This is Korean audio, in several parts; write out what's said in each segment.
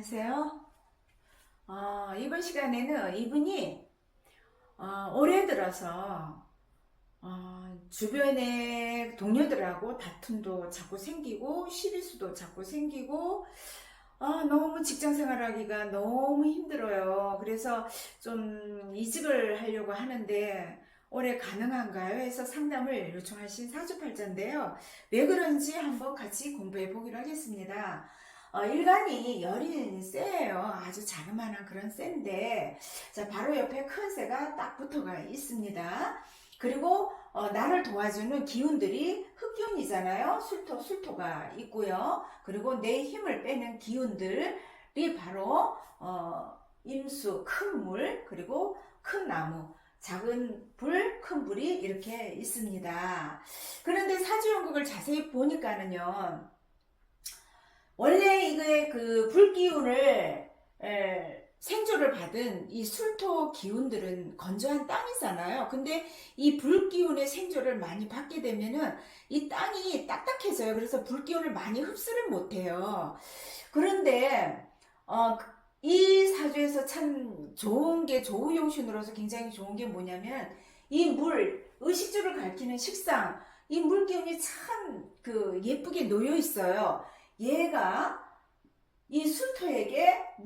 안녕하세요. 이번 시간에는 이분이 올해 들어서 주변의 동료들하고 다툼도 자꾸 생기고 시비수도 자꾸 생기고 너무 직장 생활하기가 너무 힘들어요. 그래서 좀 이직을 하려고 하는데 올해 가능한가요? 해서 상담을 요청하신 사주팔자인데요. 왜 그런지 한번 같이 공부해 보기로 하겠습니다. 일간이 열이 세요. 아주 자그마한 그런 쇠인데, 자, 바로 옆에 큰 쇠가 딱 붙어가 있습니다. 그리고 나를 도와주는 기운들이 흑기운이잖아요. 술토가 있고요. 그리고 내 힘을 빼는 기운들이 바로 임수, 큰 물, 그리고 큰 나무, 작은 불, 큰 불이 이렇게 있습니다. 그런데 사주연극을 자세히 보니까는요, 원래 이거의 그 불기운을 생조를 받은 이 술토 기운들은 건조한 땅이잖아요. 근데 이 불기운의 생조를 많이 받게 되면은 이 땅이 딱딱해져요. 그래서 불기운을 많이 흡수를 못해요. 그런데 이 사주에서 참 좋은 게, 조우용신으로서 굉장히 좋은 게 뭐냐면 이 물, 의식주를 가리키는 식상, 이 물기운이 참 그 예쁘게 놓여 있어요. 얘가 이 술토에게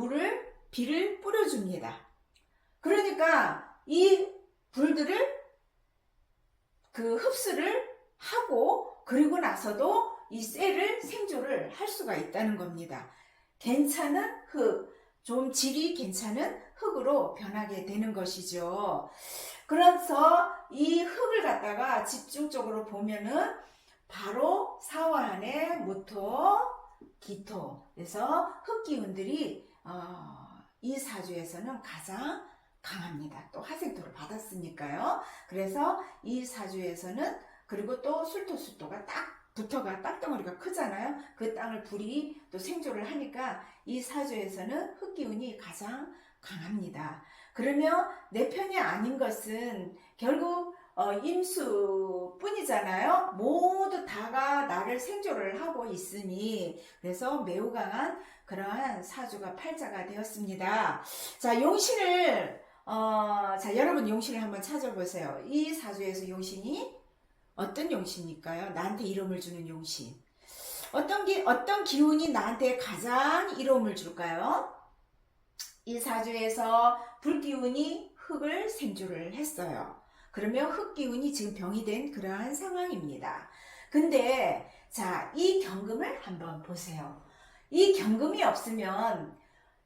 비를 뿌려줍니다. 그러니까 이 불들을 그 흡수를 하고, 그리고 나서도 이 쇠를 생조를 할 수가 있다는 겁니다. 괜찮은 흙, 좀 질이 괜찮은 흙으로 변하게 되는 것이죠. 그래서 이 흙을 갖다가 집중적으로 보면은 바로 사화한의 무토, 기토, 그래서 흙기운들이 이 사주에서는 가장 강합니다. 또 화생토를 받았으니까요. 그래서 이 사주에서는, 그리고 또 술토가 딱 붙어가 땅덩어리가 크잖아요. 그 땅을 불이 또 생조를 하니까 이 사주에서는 흙기운이 가장 강합니다. 그러면 내 편이 아닌 것은 결국 임수뿐이잖아요. 모두 다가 나를 생조를 하고 있으니, 그래서 매우 강한 그러한 사주가 팔자가 되었습니다. 자, 용신을 자, 여러분 용신을 한번 찾아보세요. 이 사주에서 용신이 어떤 용신일까요? 나한테 이름을 주는 용신. 어떤 기운이 나한테 가장 이로움을 줄까요? 이 사주에서 불기운이 흙을 생조를 했어요. 그러면 흙기운이 지금 병이 된 그러한 상황입니다. 근데 자, 이 경금을 한번 보세요. 이 경금이 없으면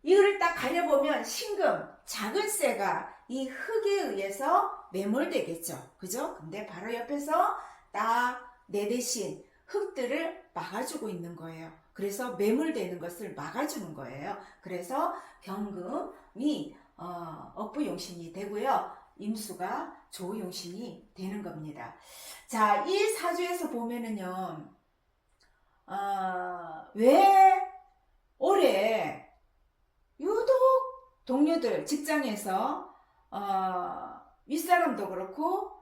이거를 딱 가려보면 신금, 작은 쇠가 이 흙에 의해서 매몰되겠죠. 그죠? 근데 바로 옆에서 딱 내 대신 흙들을 막아주고 있는 거예요. 그래서 매몰되는 것을 막아주는 거예요. 그래서 경금이 억부용신이 되고요. 임수가 조용신이 되는 겁니다. 자, 이 사주에서 보면은요, 왜 올해 유독 동료들, 직장에서 윗사람도 그렇고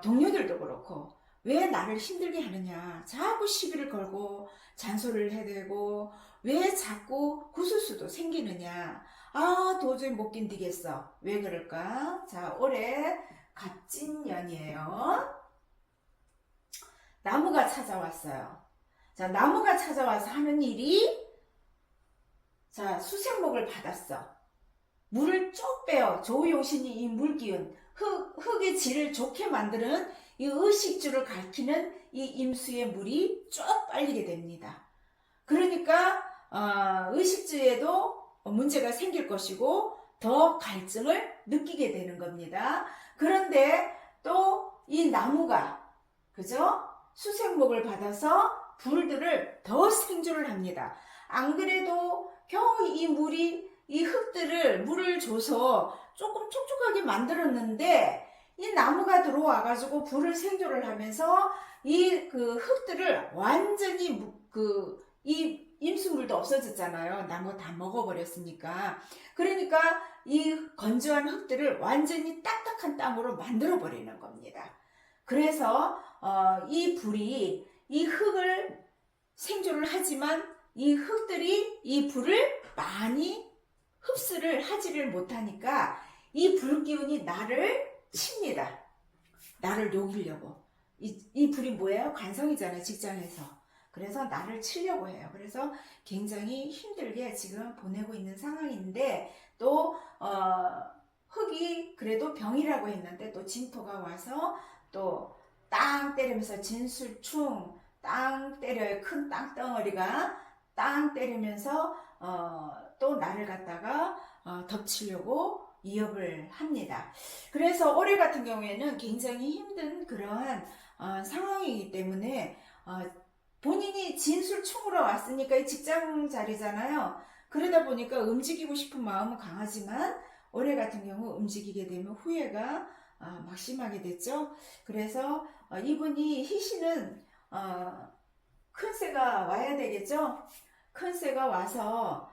동료들도 그렇고 왜 나를 힘들게 하느냐, 자꾸 시비를 걸고 잔소리를 해대고 왜 자꾸 구술수도 생기느냐, 도저히 못 견디겠어. 왜 그럴까? 자, 올해 갑진년이에요. 나무가 찾아왔어요. 자, 나무가 찾아와서 하는 일이, 자, 수생목을 받았어. 물을 쭉 빼요. 조우용신이 이 물기운, 흙의 질을 좋게 만드는 이 의식주를 가리키는 이 임수의 물이 쭉 빨리게 됩니다. 그러니까 의식주에도 문제가 생길 것이고 더 갈증을 느끼게 되는 겁니다. 그런데 또 이 나무가, 그죠? 수생목을 받아서 불들을 더 생조를 합니다. 안 그래도 겨우 이 흙들을 물을 줘서 조금 촉촉하게 만들었는데 이 나무가 들어와가지고 불을 생조를 하면서 이 그 흙들을 완전히 이 임수물도 없어졌잖아요. 나무 다 먹어버렸으니까. 그러니까 이 건조한 흙들을 완전히 딱딱한 땅으로 만들어 버리는 겁니다. 그래서 이 불이 이 흙을 생조를 하지만 이 흙들이 이 불을 많이 흡수를 하지를 못하니까 이 불기운이 나를 칩니다. 나를 녹이려고. 이 불이 뭐예요? 관성이잖아요, 직장에서. 그래서 나를 치려고 해요. 그래서 굉장히 힘들게 지금 보내고 있는 상황인데, 또 흙이 그래도 병이라고 했는데 또 진토가 와서 또 땅 때리면서 진술충 땅 때려요. 큰 땅덩어리가 땅 때리면서 또 나를 갖다가 덮치려고 위협을 합니다. 그래서 올해 같은 경우에는 굉장히 힘든 그러한 상황이기 때문에 본인이 진술충으로 왔으니까 이 직장 자리잖아요. 그러다 보니까 움직이고 싶은 마음은 강하지만 올해 같은 경우 움직이게 되면 후회가 막 심하게 됐죠. 그래서 이분이 희신은 큰 새가 와야 되겠죠. 큰 새가 와서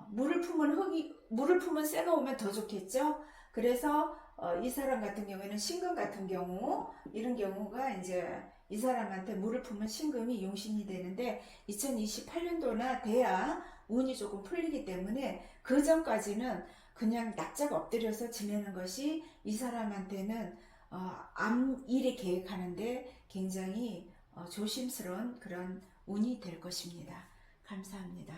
물을 품은 새가 오면 더 좋겠죠. 그래서 이 사람 같은 경우에는 신금 같은 경우, 이런 경우가 이제 이 사람한테 물을 품은 신금이 용신이 되는데 2028년도나 돼야 운이 조금 풀리기 때문에 그 전까지는 그냥 납작 엎드려서 지내는 것이 이 사람한테는 암 일을 계획하는데 굉장히 조심스러운 그런 운이 될 것입니다. 감사합니다.